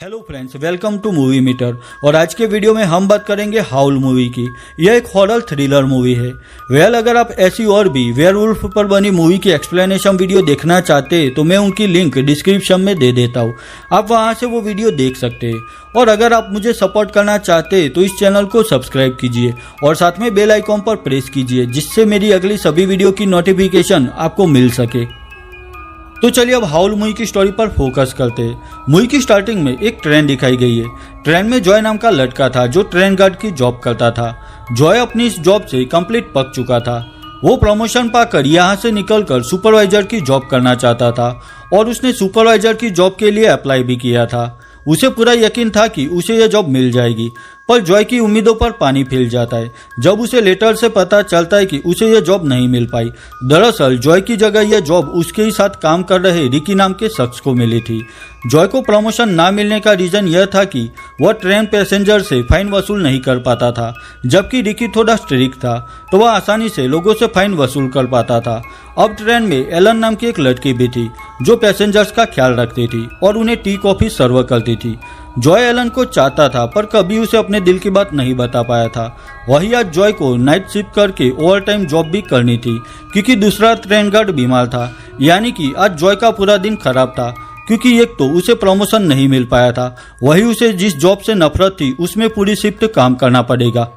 Hello friends, welcome to movie meter. और आज के वीडियो में हम बात करेंगे हाउल मूवी की। यह एक हॉरर थ्रिलर मूवी है। अगर आप ऐसी और भी वेयरवुल्फ पर बनी मूवी की एक्सप्लेनेशन वीडियो देखना चाहते हैं तो मैं उनकी लिंक डिस्क्रिप्शन में दे देता हूँ, आप वहां से वो वीडियो देख सकते हैं। और अगर आप मुझे सपोर्ट करना चाहते हैं तो इस चैनल को सब्सक्राइब कीजिए और साथ में बेल आइकॉन पर प्रेस कीजिए, जिससे मेरी अगली सभी वीडियो की नोटिफिकेशन आपको मिल सके। तो चलिए अब हाउल मूवी की स्टोरी पर फोकस करते हैं। मूवी की स्टार्टिंग में एक ट्रेन दिखाई गई है। ट्रेन में जॉय नाम का लड़का था जो ट्रेन गार्ड की जॉब करता था। जॉय अपनी इस जॉब से कंप्लीट पक चुका था। वो प्रमोशन पाकर यहाँ से निकलकर सुपरवाइजर की जॉब करना चाहता था और उसने सुपरवाइजर की जॉब के लिए अप्लाई भी किया था। उसे पूरा यकीन था कि उसे यह जॉब मिल जाएगी, पर जॉय की उम्मीदों पर पानी फिर जाता है जब उसे लेटर से पता चलता है कि उसे यह जॉब नहीं मिल पाई। दरअसल जॉय की जगह यह जॉब उसके ही साथ काम कर रहे रिकी नाम के शख्स को मिली थी। जॉय को प्रमोशन ना मिलने का रीजन यह था कि वह ट्रेन पैसेंजर से फाइन वसूल नहीं कर पाता था, जबकि रिकी थोड़ा स्ट्रिक्ट था तो वह आसानी से लोगों से फाइन वसूल कर पाता था। अब ट्रेन में एलन नाम की एक लड़की भी थी जो पैसेंजर्स का ख्याल रखती थी और उन्हें टी कॉफी सर्व करती थी। जॉय एलन को चाहता था पर कभी उसे अपने दिल की बात नहीं बता पाया था। वही आज जॉय को नाइट शिफ्ट करके ओवर टाइम जॉब भी करनी थी क्योंकि दूसरा ट्रेन गार्ड बीमार था। यानी कि आज जॉय का पूरा दिन खराब था क्योंकि एक तो उसे प्रमोशन नहीं मिल पाया था, वही उसे जिस जॉब से नफरत थी उसमें पूरी शिफ्ट काम करना पड़ेगा।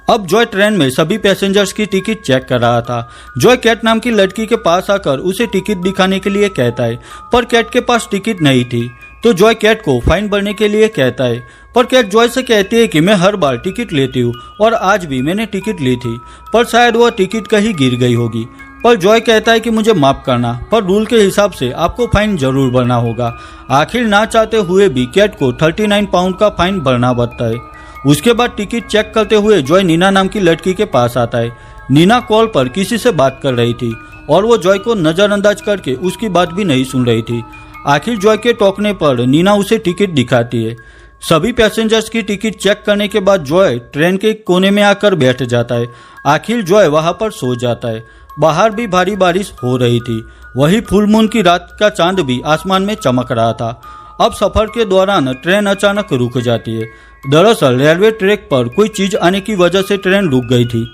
अब जॉय ट्रेन में सभी पैसेंजर्स की टिकट चेक कर रहा था। जॉय कैट नाम की लड़की के पास आकर उसे टिकट दिखाने के लिए कहता है, पर कैट के पास टिकट नहीं थी। तो जॉय कैट को फाइन भरने के लिए कहता है, पर कैट जॉय से कहती है कि मैं हर बार टिकट लेती हूँ और आज भी मैंने टिकट ली थी, पर शायद वह टिकट कहीं गिर गई होगी। पर जॉय कहता है कि मुझे माफ करना, पर रूल के हिसाब से आपको फाइन जरूर भरना होगा। आखिर ना चाहते हुए भी कैट को 39 पाउंड का फाइन भरना पड़ता है। उसके बाद टिकट चेक करते हुए जॉय नीना नाम की लड़की के पास आता है। नीना कॉल पर किसी से बात कर रही थी और वो जॉय को नजरअंदाज करके उसकी बात भी नहीं सुन रही थी। आखिर जॉय के टोकने पर नीना उसे टिकट दिखाती है। सभी पैसेंजर्स की टिकट चेक करने के बाद जॉय ट्रेन के कोने में आकर बैठ जाता है। आखिर जॉय वहां पर सो जाता है। बाहर भी भारी बारिश हो रही थी। वही फुल मून की रात का चांद भी आसमान में चमक रहा था। अब सफर के दौरान ट्रेन अचानक रुक जाती है। दरअसल रेलवे ट्रैक पर कोई चीज आने की वजह से ट्रेन रुक गई थी।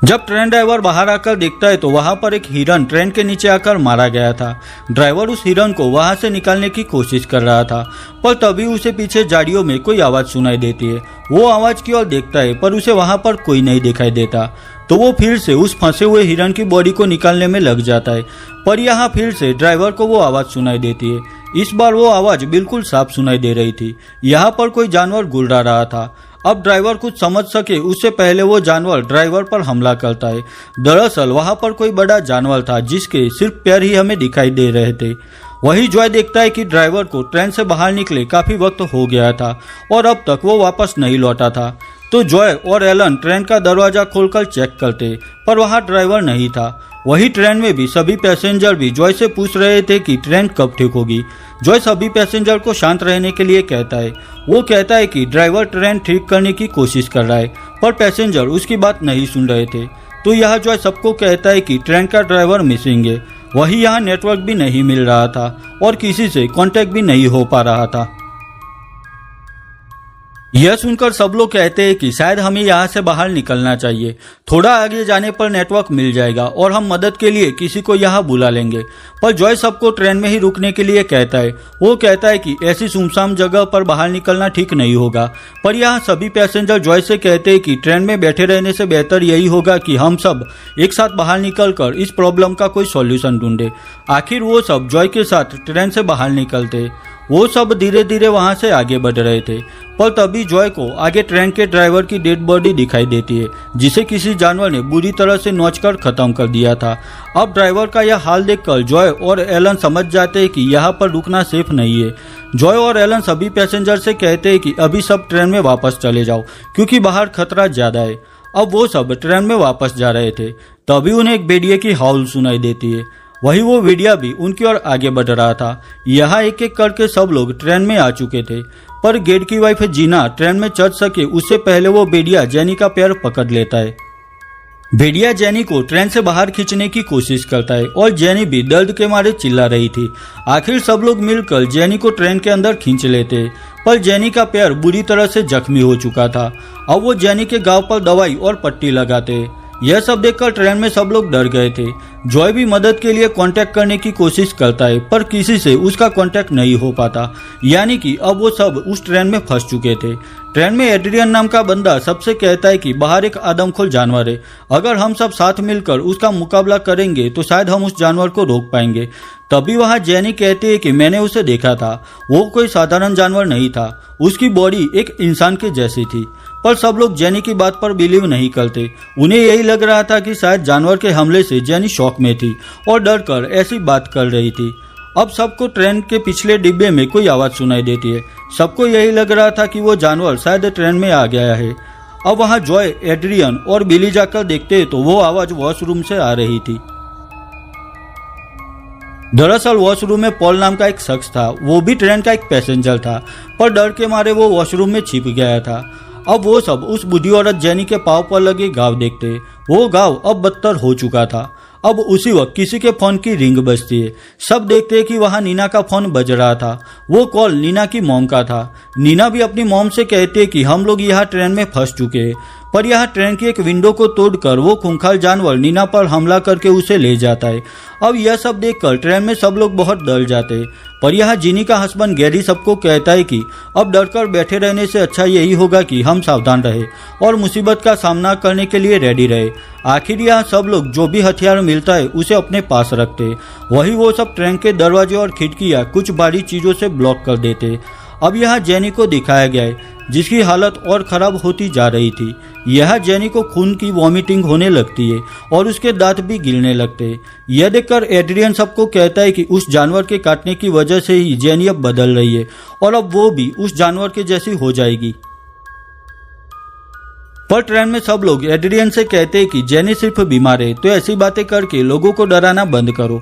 जब ट्रेन ड्राइवर बाहर आकर देखता है तो वहां पर एक हिरन ट्रेन के नीचे आकर मारा गया था। ड्राइवर उस हिरन को वहां से निकालने की कोशिश कर रहा था, पर तभी उसे पीछे झाड़ियों में कोई आवाज सुनाई देती है। वो आवाज की ओर देखता है पर उसे वहां पर कोई नहीं दिखाई देता। तो वो फिर से उस फंसे हुए हिरन की बॉडी को निकालने में लग जाता है, पर यहाँ फिर से ड्राइवर को वो आवाज सुनाई देती है। इस बार वो आवाज बिल्कुल साफ सुनाई दे रही थी। यहाँ पर कोई जानवर गुर्रा रहा था। अब ड्राइवर कुछ समझ सके उससे पहले वो जानवर ड्राइवर पर हमला करता है। दरअसल वहां पर कोई बड़ा जानवर था जिसके सिर्फ पैर ही हमें दिखाई दे रहे थे। वही जॉय देखता है कि ड्राइवर को ट्रेन से बाहर निकले काफी वक्त हो गया था और अब तक वो वापस नहीं लौटा था। तो जॉय और एलन ट्रेन का दरवाजा खोलकर चेक करते, पर वहां ड्राइवर नहीं था। वही ट्रेन में भी सभी पैसेंजर भी जॉय से पूछ रहे थे कि ट्रेन कब ठीक होगी। जॉय सभी पैसेंजर को शांत रहने के लिए कहता है। वो कहता है कि ड्राइवर ट्रेन ठीक करने की कोशिश कर रहा है, पर पैसेंजर उसकी बात नहीं सुन रहे थे। तो यह जॉय सबको कहता है कि ट्रेन का ड्राइवर मिसिंग है। वही यहाँ नेटवर्क भी नहीं मिल रहा था और किसी से कांटेक्ट भी नहीं हो पा रहा था। यह सुनकर सब लोग कहते हैं कि शायद हमें यहाँ से बाहर निकलना चाहिए। थोड़ा आगे जाने पर नेटवर्क मिल जाएगा और हम मदद के लिए किसी को यहाँ बुला लेंगे। पर जॉय सबको ट्रेन में ही रुकने के लिए कहता है। वो कहता है कि ऐसी सुनसान जगह पर बाहर निकलना ठीक नहीं होगा। पर यहाँ सभी पैसेंजर जॉय से कहते हैं कि ट्रेन में बैठे रहने से बेहतर यही होगा कि हम सब एक साथ बाहर निकलकर इस प्रॉब्लम का कोई सॉल्यूशन ढूंढे। आखिर वो सब जॉय के साथ ट्रेन से बाहर निकलते। वो सब धीरे धीरे वहां से आगे बढ़ रहे थे, पर तभी जॉय को आगे ट्रेन के ड्राइवर की डेड बॉडी दिखाई देती है, जिसे किसी जानवर ने बुरी तरह से नोचकर खत्म कर दिया था। अब ड्राइवर का यह हाल देखकर जॉय और एलन समझ जाते हैं कि यहाँ पर रुकना सेफ नहीं है। जॉय और एलन सभी पैसेंजर से कहते हैं कि अभी सब ट्रेन में वापस चले जाओ क्योंकि बाहर खतरा ज्यादा है। अब वो सब ट्रेन में वापस जा रहे थे, तभी उन्हें एक भेड़िए की हाउल सुनाई देती है। वही वो भेड़िया भी उनकी ओर आगे बढ़ रहा था। यहाँ एक एक करके सब लोग ट्रेन में आ चुके थे, पर गेट की वाइफ जीना ट्रेन में चढ़ सके उससे पहले वो भेड़िया जेनी का पैर पकड़ लेता है। भेड़िया जेनी को ट्रेन से बाहर खींचने की कोशिश करता है और जेनी भी दर्द के मारे चिल्ला रही थी। आखिर सब लोग मिलकर जेनी को ट्रेन के अंदर खींच लेते, पर जेनी का पैर बुरी तरह से जख्मी हो चुका था। अब वो जेनी के गांव पर दवाई और पट्टी लगाते। यह सब देखकर ट्रेन में सब लोग डर गए थे। जॉय भी मदद के लिए कांटेक्ट करने की कोशिश करता है, पर किसी से उसका कांटेक्ट नहीं हो पाता, यानी कि अब वो सब उस ट्रेन में फंस चुके थे। ट्रेन में एड्रियन नाम का बंदा सबसे कहता है कि बाहर एक आदमखोर जानवर है, अगर हम सब साथ मिलकर उसका मुकाबला करेंगे तो शायद हम उस जानवर को रोक पाएंगे। तभी वहां जेनी कहती है कि मैंने उसे देखा था, वो कोई साधारण जानवर नहीं था, उसकी बॉडी एक इंसान के जैसी थी। पर सब लोग जेनी की बात पर बिलीव नहीं करते। उन्हें यही लग रहा था कि शायद जानवर के हमले से जेनी शॉक में थी और डर कर ऐसी बात कर रही थी। अब सबको ट्रेन के पिछले डिब्बे में कोई आवाज सुनाई देती है। सबको यही लग रहा था कि वो जानवर शायद ट्रेन में आ गया है। अब वहां जॉय, एड्रियन और बिली जाकर देखते तो वो आवाज वॉशरूम से आ रही थी। दरअसल वॉशरूम में पॉल नाम का एक शख्स था, वो भी ट्रेन का एक पैसेंजर था, पर डर के मारे वो वॉशरूम में छिप गया था। अब वो सब उस बूढ़ी औरत जेनी के पांव पर लगे घाव देखते। वो घाव अब बदतर हो चुका था। अब उसी वक्त किसी के फोन की रिंग बजती है। सब देखते कि वहां नीना का फोन बज रहा था। वो कॉल नीना की मॉम का था। नीना भी अपनी मॉम से कहते कि हम लोग यहाँ ट्रेन में फंस चुके हैं, पर यहाँ ट्रेन की एक विंडो को तोड़कर वो खूंखार जानवर नीना पर हमला करके उसे ले जाता है। अब यह सब देखकर ट्रेन में सब लोग बहुत डर जाते हैं, पर यहाँ जिनी का हस्बैंड गैरी सबको कहता है कि अब डरकर बैठे रहने से अच्छा यही होगा कि हम सावधान रहे और मुसीबत का सामना करने के लिए रेडी रहे। आखिर यहाँ सब लोग जो भी हथियार मिलता है उसे अपने पास रखते। वही वो सब ट्रेन के दरवाजे और खिड़कियाँ कुछ भारी चीजों से ब्लॉक कर देते। अब यहाँ जेनी को दिखाया गया है, जिसकी हालत और खराब होती जा रही थी। यह जेनी को खून की वॉमिटिंग होने लगती है और उसके दांत भी गिरने लगते हैं। यह देखकर एड्रियन सबको कहता है कि उस जानवर के काटने की वजह से ही जेनी अब बदल रही है और अब वो भी उस जानवर के जैसी हो जाएगी। पर ट्रेन में सब लोग एड्रियन से कहते हैं कि जेनी सिर्फ बीमार है, तो ऐसी बातें करके लोगों को डराना बंद करो।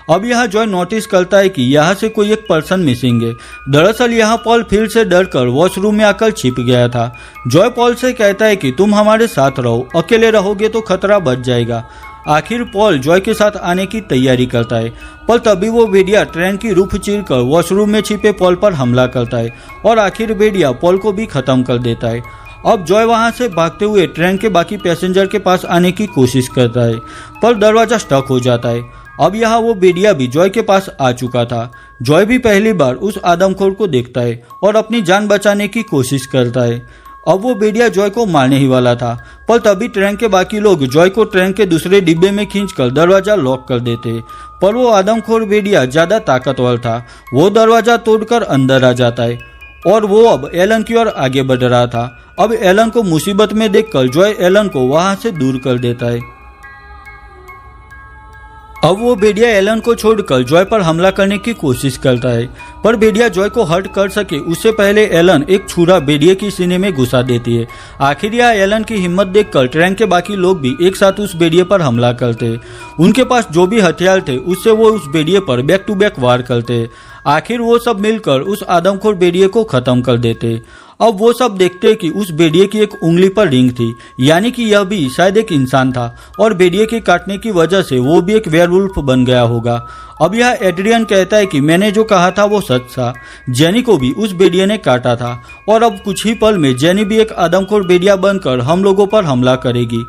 अब यहाँ जॉय नोटिस करता है कि यहाँ से कोई एक पर्सन मिसिंग है। दरअसल यहाँ पॉल फिर से डरकर वॉशरूम में आकर छिप गया था। जॉय पॉल से कहता है कि तुम हमारे साथ रहो, अकेले रहोगे तो खतरा बढ़ जाएगा। आखिर पॉल जॉय के साथ आने की तैयारी करता है, पर तभी वो भेड़िया ट्रेन की रूफ चीरकर वॉशरूम में छिपे पॉल पर हमला करता है और आखिर भेड़िया पॉल को भी खत्म कर देता है। अब जॉय वहां से भागते हुए ट्रेन के बाकी पैसेंजर के पास आने की कोशिश करता है, पर दरवाजा स्टक हो जाता है। अब यहाँ वो भेड़िया भी जॉय के पास आ चुका था। जॉय भी पहली बार उस आदमखोर को देखता है और अपनी जान बचाने की कोशिश करता है। अब वो भेड़िया जॉय को मारने ही वाला था, पर तभी ट्रेन के बाकी लोग जॉय को ट्रेन के दूसरे डिब्बे में खींचकर दरवाजा लॉक कर देते। पर वो आदमखोर भेड़िया ज्यादा ताकतवर था। वो दरवाजा तोड़कर अंदर आ जाता है और वो अब एलन की ओर आगे बढ़ रहा था। अब एलन को मुसीबत में देखकर जॉय एलन को वहां से दूर कर देता है। अब वो भेड़िया एलन को छोड़कर जॉय पर हमला करने की कोशिश करता है, पर भेड़िया जॉय को हर्ट कर सके उससे पहले एलन एक छुरा भेड़िए की सीने में घुसा देती है। आखिर यह एलन की हिम्मत देखकर ट्रेन के बाकी लोग भी एक साथ उस भेड़िए पर हमला करते। उनके पास जो भी हथियार थे उससे वो उस भेड़िए पर बैक टू बैक वार करते। आखिर वो सब मिलकर उस आदमखोर भेड़िए को खत्म कर देते। अब वो सब देखते कि उस भेड़िए की एक उंगली पर रिंग थी, यानी कि यह भी शायद एक इंसान था और भेड़िए के काटने की वजह से वो भी एक वेयरवुल्फ बन गया होगा। अब यह एड्रियन कहता है कि मैंने जो कहा था वो सच था, जेनी को भी उस भेड़िए ने काटा था और अब कुछ ही पल में जेनी भी एक आदमखोर भेड़िया बनकर हम लोगों पर हमला करेगी।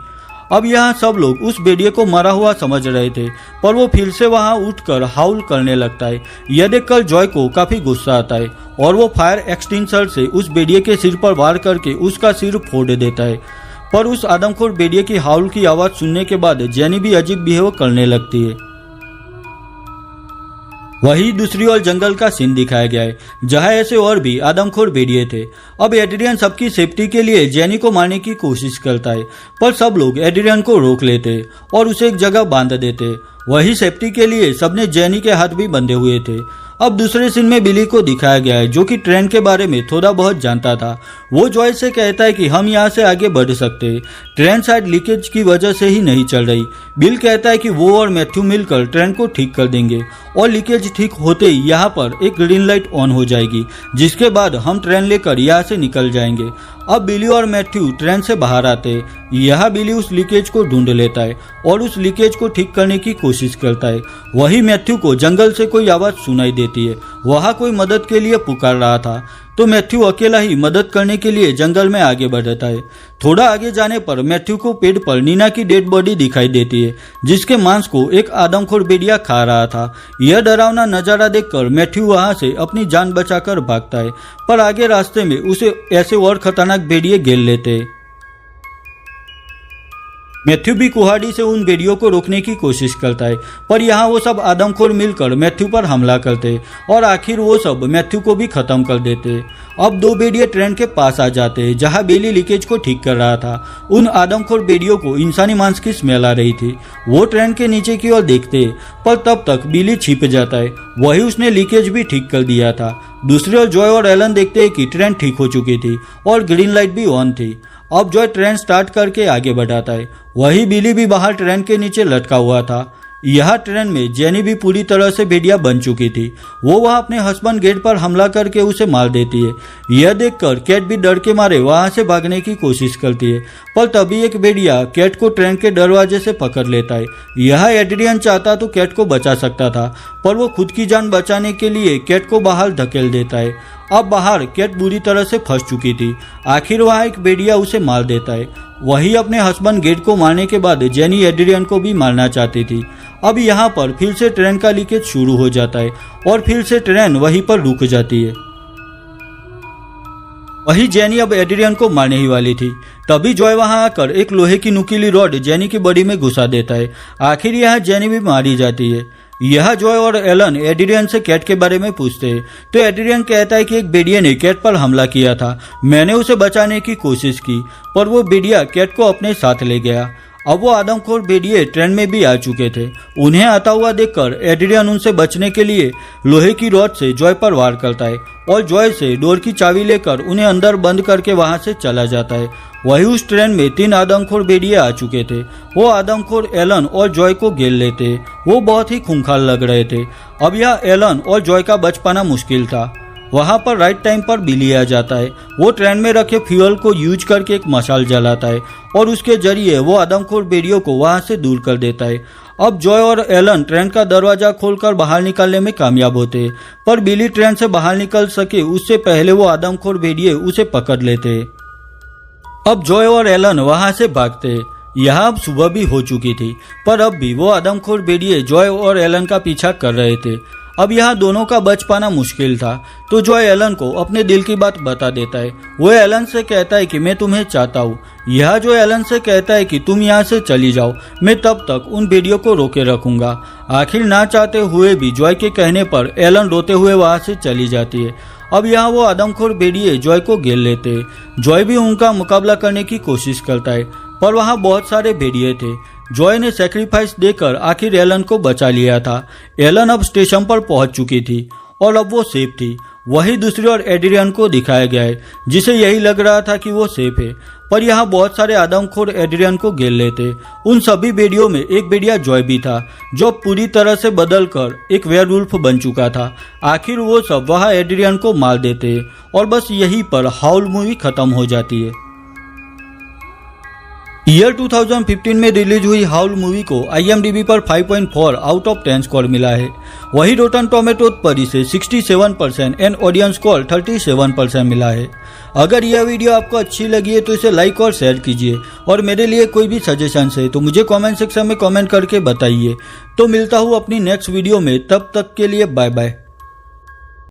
अब यहाँ सब लोग उस भेड़िए को मरा हुआ समझ रहे थे, पर वो फिर से वहाँ उठकर हाउल करने लगता है। यह देखकर जॉय को काफी गुस्सा आता है और वो फायर एक्सटिंग्विशर से उस भेड़िए के सिर पर वार करके उसका सिर फोड़ देता है। पर उस आदमखोर भेड़िए की हाउल की आवाज सुनने के बाद जेनी भी अजीब बिहेव करने लगती है। वही दूसरी ओर जंगल का सीन दिखाया गया है, जहां ऐसे और भी आदमखोर भेड़िए थे। अब एड्रियन सबकी सेफ्टी के लिए जेनी को मारने की कोशिश करता है, पर सब लोग एड्रियन को रोक लेते और उसे एक जगह बांध देते। वही सेफ्टी के लिए सबने जेनी के हाथ भी बंधे हुए थे। अब दूसरे सीन में बिली को दिखाया गया है, जो कि ट्रेन के बारे में थोड़ा बहुत जानता था। वो जॉय से कहता है कि हम यहाँ से आगे बढ़ सकते हैं, ट्रेन शायद लीकेज की वजह से ही नहीं चल रही। बिल कहता है कि वो और मैथ्यू मिलकर ट्रेन को ठीक कर देंगे और लीकेज ठीक होते ही यहाँ पर एक ग्रीन लाइट ऑन हो जाएगी, जिसके बाद हम ट्रेन लेकर यहाँ से निकल जाएंगे। अब बिली और मैथ्यू ट्रेन से बाहर आते हैं। यहाँ बिली उस लीकेज को ढूंढ लेता है और उस लीकेज को ठीक करने की कोशिश करता है। वही मैथ्यू को जंगल से कोई आवाज़ सुनाई देती है। वहाँ कोई मदद के लिए पुकार रहा था, तो मैथ्यू अकेला ही मदद करने के लिए जंगल में आगे बढ़ता है। थोड़ा आगे जाने पर मैथ्यू को पेड़ पर नीना की डेड बॉडी दिखाई देती है, जिसके मांस को एक आदमखोर भेड़िया खा रहा था। यह डरावना नज़ारा देखकर मैथ्यू वहां से अपनी जान बचाकर भागता है, पर आगे रास्ते में उसे ऐसे और खतरनाक भेड़िए घेर लेते हैं। मैथ्यू भी कुहाड़ी से उन भेड़ियों को रोकने की कोशिश करता है, पर यहाँ वो सब आदमखोर मिलकर मैथ्यू पर हमला करते और आखिर वो सब मैथ्यू को भी खत्म कर देते। अब दो भेड़िए ट्रेन के पास आ जाते हैं, जहाँ बिली लीकेज को ठीक कर रहा था। उन आदमखोर भेड़ियों को इंसानी मांस की स्मेल आ रही थी। वो ट्रेन के नीचे की ओर देखते, पर तब तक बिली छिप जाता है। वही उसने लीकेज भी ठीक कर दिया था। दूसरी ओर जॉय और एलन देखते हैं कि ट्रेन ठीक हो चुकी थी और ग्रीन लाइट भी ऑन थी। अब जॉय ट्रेन स्टार्ट करके आगे बढ़ाता है। वही बिली भी बाहर ट्रेन के नीचे लटका हुआ था। यह ट्रेन में जेनी भी पूरी तरह से भेड़िया बन चुकी थी। वो वह अपने हस्बैंड गेट पर हमला करके उसे मार देती है। यह देखकर कैट भी डर के मारे वहां से भागने की कोशिश करती है, पर तभी एक भेड़िया कैट को ट्रेन के दरवाजे से पकड़ लेता है। यह एड्रियन चाहता तो कैट को बचा सकता था, पर वो खुद की जान बचाने के लिए कैट को बाहर धकेल देता है। अब बाहर कैट बुरी तरह से फंस चुकी थी। आखिर वहाँ एक भेड़िया उसे मार देता है। वही अपने हस्बैंड गेट को मारने के बाद जेनी एड्रियन को भी मारना चाहती थी। अब यहाँ पर फिर से ट्रेन का लीकेज शुरू हो जाता है और फिर से ट्रेन वहीं पर रुक जाती है। वही जेनी अब एड्रियन को मारने ही वाली थी, तभी जॉय वहां आकर एक लोहे की नुकीली रॉड जेनी की बॉडी में घुसा देता है। आखिर यह जेनी भी मारी जाती है। यह जॉय और एलन एड्रियन से कैट के बारे में पूछते हैं, तो एड्रियन कहता है कि एक भेड़िया ने कैट पर हमला किया था। मैंने उसे बचाने की कोशिश की, पर वो भेड़िया कैट को अपने साथ ले गया। अब वो आदमखोर भेड़िए ट्रेन में भी आ चुके थे। उन्हें आता हुआ देखकर एड्रियन उनसे बचने के लिए लोहे की रॉड से जॉय पर वार करता है और जॉय से डोर की चाबी लेकर उन्हें अंदर बंद करके वहां से चला जाता है। वही उस ट्रेन में 3 आदमखोर भेड़िए आ चुके थे। वो आदमखोर एलन और जॉय को घेर लेते। वो बहुत ही खूंखार लग रहे थे। अब यह एलन और जॉय का बच पाना मुश्किल था। वहां पर राइट टाइम पर बिली आ जाता है। वो ट्रेन में रखे फ्यूल को यूज करके एक मशाल जलाता है और उसके जरिए वो आदमखोर भेड़ियों को वहां से दूर कर देता है। अब जॉय और एलन ट्रेन का दरवाजा खोलकर बाहर निकलने में कामयाब होते, पर बिली ट्रेन से बाहर निकल सके उससे पहले वो आदमखोर भेड़िए उसे पकड़ लेते। अब जॉय और एलन वहां से भागते। यहाँ अब सुबह भी हो चुकी थी, पर अब भी वो आदमखोर भेड़िए जॉय और एलन का पीछा कर रहे थे। अब यहाँ दोनों का बच पाना मुश्किल था, तो जॉय एलन को अपने दिल की बात बता देता है। वो एलन से कहता है कि मैं तुम्हें चाहता हूँ। यह जो एलन से कहता है कि तुम यहाँ से चली जाओ, मैं तब तक उन भेड़ियों को रोके रखूंगा। आखिर ना चाहते हुए भी जॉय के कहने पर एलन रोते हुए वहाँ से चली जाती है। अब यहाँ वो आदमखोर भेड़िए जॉय को घेर लेते। जॉय भी उनका मुकाबला करने की कोशिश करता है, पर वहाँ बहुत सारे भेड़िए थे। जॉय ने सैक्रिफाइस देकर आखिर एलन को बचा लिया था। एलन अब स्टेशन पर पहुंच चुकी थी और अब वो सेफ थी। वही दूसरी ओर एड्रियन को दिखाया गया है, जिसे यही लग रहा था कि वो सेफ है, पर यहाँ बहुत सारे आदमखोर एड्रियन को घेर लेते। उन सभी भेड़ियों में एक भेड़िया जॉय भी था, जो पूरी तरह से बदलकर एक वेयरवुल्फ बन चुका था। आखिर वो सब वहाँ एड्रियन को मार देते और बस यहीं पर हाउल मूवी खत्म हो जाती है। ईयर 2015 में रिलीज हुई हाउल मूवी को IMDb पर 5.4 आउट ऑफ 10 स्कोर मिला है। वही रोटन टोमेटो पर इसे 67% एंड ऑडियंस स्कोर 37% मिला है। अगर यह वीडियो आपको अच्छी लगी है तो इसे लाइक और शेयर कीजिए, और मेरे लिए कोई भी सजेशन है तो मुझे कमेंट सेक्शन में कमेंट करके बताइए। तो मिलता हूँ अपनी नेक्स्ट वीडियो में, तब तक के लिए बाय बाय।